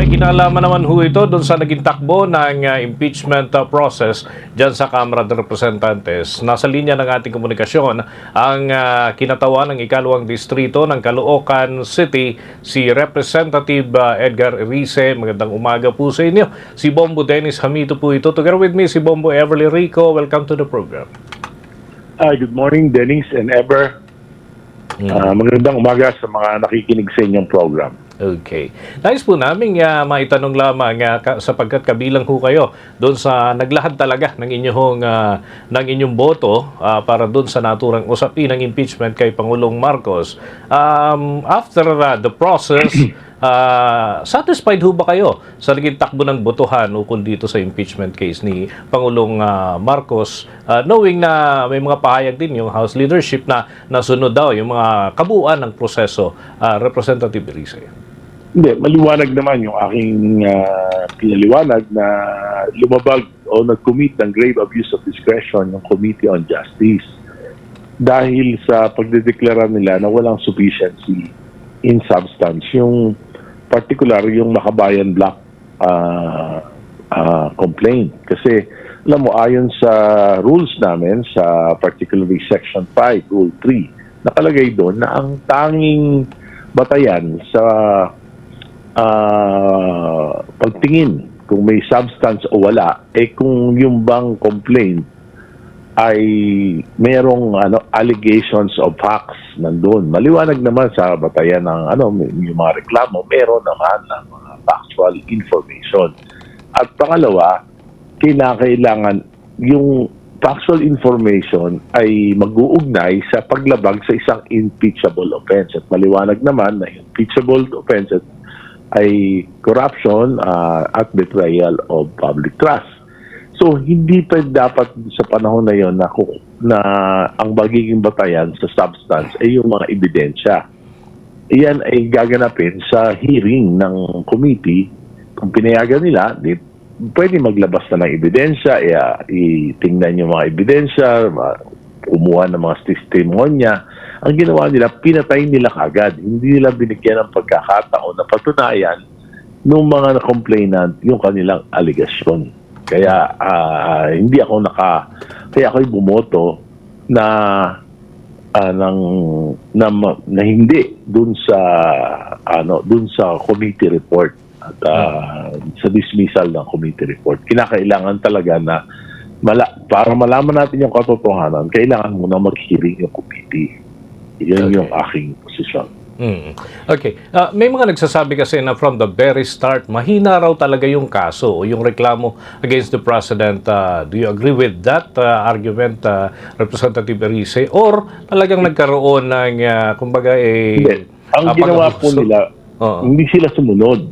kinalaman naman ho ito doon sa naging takbo ng impeachment process dyan sa Kamara de Representantes. Nasa linya ng ating komunikasyon ang kinatawan ng ikalawang distrito ng Caloocan City, si Representative Edgar Erice. Magandang umaga po sa inyo. Si Bombo Dennis Hamito po ito. Together with me, si Bombo Everly Rico. Welcome to the program. Good morning, Dennis and Ever. Magandang umaga sa mga nakikinig sa inyong program. Okay. Nais po namin maitanong lamang sapagkat kabilang ho kayo doon sa naglahad talaga ng inyong boto para doon sa naturang usapin ng impeachment kay Pangulong Marcos. After the process, satisfied ho ba kayo sa naging takbo ng botohan ukol dito sa impeachment case ni Pangulong Marcos, knowing na may mga pahayag din yung House leadership na nasunod daw yung mga kabuuan ng proseso, Representative Erice? Hindi, maliwanag naman yung aking pinaliwanag na lumabag o nag-commit ng grave abuse of discretion yung Committee on Justice dahil sa pagdedeklara nila na walang sufficiency in substance. Yung particular, yung Makabayan Block complaint. Kasi, alam mo, ayon sa rules namin, sa particularly Section 5, Rule 3, nakalagay doon na ang tanging batayan sa pagtingin kung may substance o wala, kung yung bang complaint ay merong allegations of facts nandun. Maliwanag naman sa batayan ng yung mga reklamo, meron naman ng mga factual information. At pangalawa, kinakailangan yung factual information ay mag-uugnay sa paglabag sa isang impeachable offense. At maliwanag naman na impeachable offense ay corruption at betrayal of public trust. So, hindi pa dapat sa panahon na yon na ang magiging batayan sa substance ay yung mga ebidensya. Iyan ay gaganapin sa hearing ng committee. Kung pinayagan nila, pwede maglabas na ng ebidensya, itingnan yung mga ebidensya, kumuha ng mga testimonya. Ang ginawa nila, pinatay nila kagad. Hindi nila binigyan ng pagkakataon na patunayan ng mga complainant yung kanilang aligasyon. Kaya hindi ako kaya ako'y bumoto na hindi dun sa committee report at sa dismissal ng committee report. Kinakailangan talaga na para malaman natin yung katotohanan, kailangan muna mag-hearing yung committee. Yan yung aking posisyon. Okay. May mga nagsasabi kasi na from the very start, mahina raw talaga yung kaso o yung reklamo against the President. Do you agree with that argument, Representative Erice? Or talagang nagkaroon ng, kumbaga, Hindi. Ang ginawa po nila, hindi sila sumunod.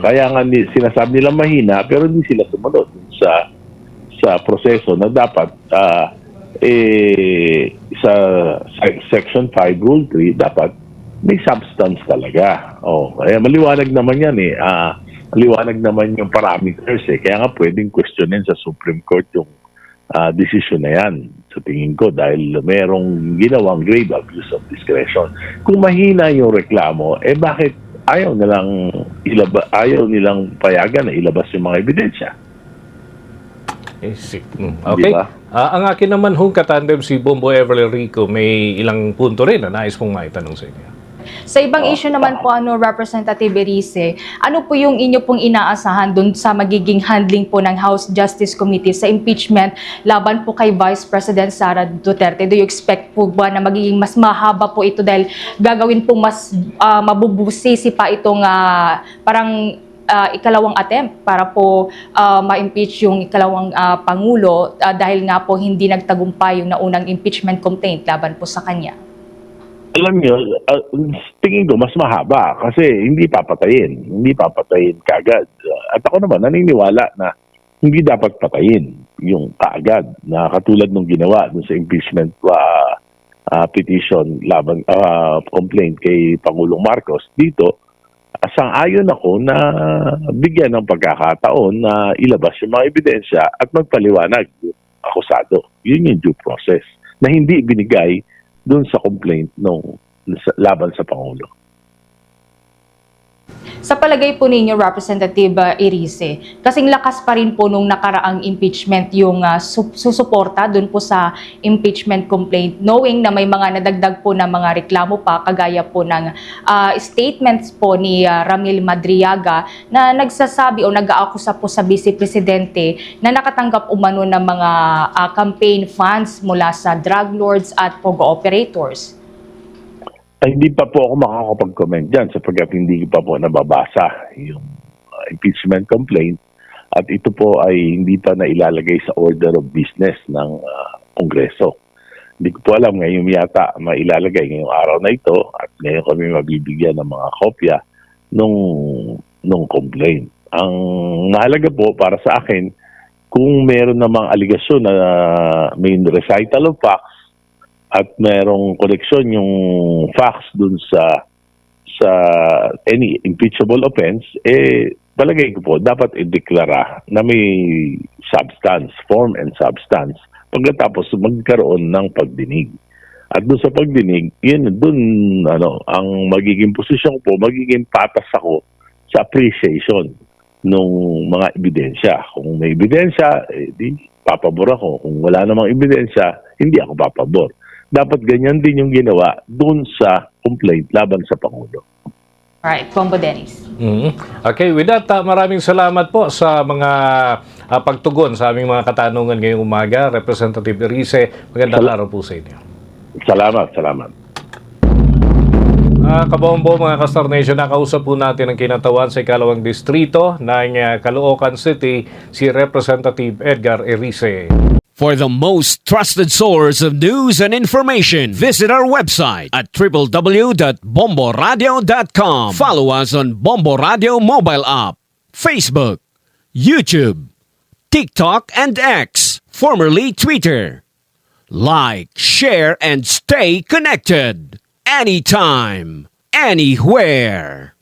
Kaya nga sinasabi nila mahina, pero hindi sila sumunod sa proseso na dapat sa Section 5, Rule 3, dapat may substance talaga. Kaya maliwanag naman yan maliwanag naman yung parameters Kaya nga pwedeng questionin sa Supreme Court yung decision na yan sa tingin ko dahil merong ginawang grave abuse of discretion. Kung mahina yung reklamo, bakit ayaw nilang payagan na ilabas yung mga ebidensya? Okay. Diba? Ang akin naman katandem si Bombo Everly Rico, may ilang punto rin na nais pong maitanong sa inyo. Sa ibang issue naman po, Representative Erice, ano po yung inyo pong inaasahan dun sa magiging handling po ng House Justice Committee sa impeachment laban po kay Vice President Sara Duterte? Do you expect po ba na magiging mas mahaba po ito dahil gagawin po mas mabubusisi pa itong parang ikalawang attempt para po ma-impeach yung ikalawang Pangulo dahil nga po hindi nagtagumpay yung naunang impeachment complaint laban po sa kanya? Alam niyo, tingin ko mas mahaba kasi hindi papatayin kaagad. At ako naman naniniwala na hindi dapat patayin yung kaagad na katulad nung ginawa dun sa impeachment petition complaint kay Pangulong Marcos. Dito, sang-ayon ako na bigyan ng pagkakataon na ilabas yung mga ebidensya at magpaliwanag yung akusado. Yun yung due process na hindi binigay dun sa complaint laban sa Pangulo. Sa palagay po ninyo, Representative Erice, kasing lakas pa rin po nung nakaraang impeachment yung susuporta dun po sa impeachment complaint, knowing na may mga nadagdag po na mga reklamo pa, kagaya po ng statements po ni Ramil Madriaga na nagsasabi o nag-aakusa po sa Vice Presidente na nakatanggap umano ng mga campaign funds mula sa drug lords at pogo operators. Ay, hindi pa po ako makakapag-comment dyan sapagkat hindi pa po nababasa yung impeachment complaint at ito po ay hindi pa nailalagay sa order of business ng Kongreso. Hindi ko po alam, ngayon yata mailalagay ngayong araw na ito at ngayon kami mabibigyan ng mga kopya nung complaint. Ang mahalaga po para sa akin, kung meron namang aligasyon na may recital of facts, at merong koneksyon yung facts dun sa any impeachable offense, palagay ko po, dapat i-deklara na may substance, form and substance, pagkatapos magkaroon ng pagdinig. At dun sa pagdinig, ang magiging posisyon ko po, magiging patas ako sa appreciation ng mga ebidensya. Kung may ebidensya, di papabor ako. Kung wala namang ebidensya, hindi ako papabor. Dapat ganyan din yung ginawa dun sa complaint laban sa Pangulo. Alright, Bombo Dennis. Okay, with that, maraming salamat po sa mga pagtugon sa aming mga katanungan ngayong umaga. Representative Erice, magandang araw po sa inyo. Salamat. Kabombo, mga Kastar Nation, nakausap po natin ang kinatawan sa ikalawang distrito ng Caloocan City, si Representative Edgar Erice. For the most trusted source of news and information, visit our website at www.bomboradio.com. Follow us on Bombo Radio mobile app, Facebook, YouTube, TikTok, and X, formerly Twitter. Like, share, and stay connected. Anytime, anywhere.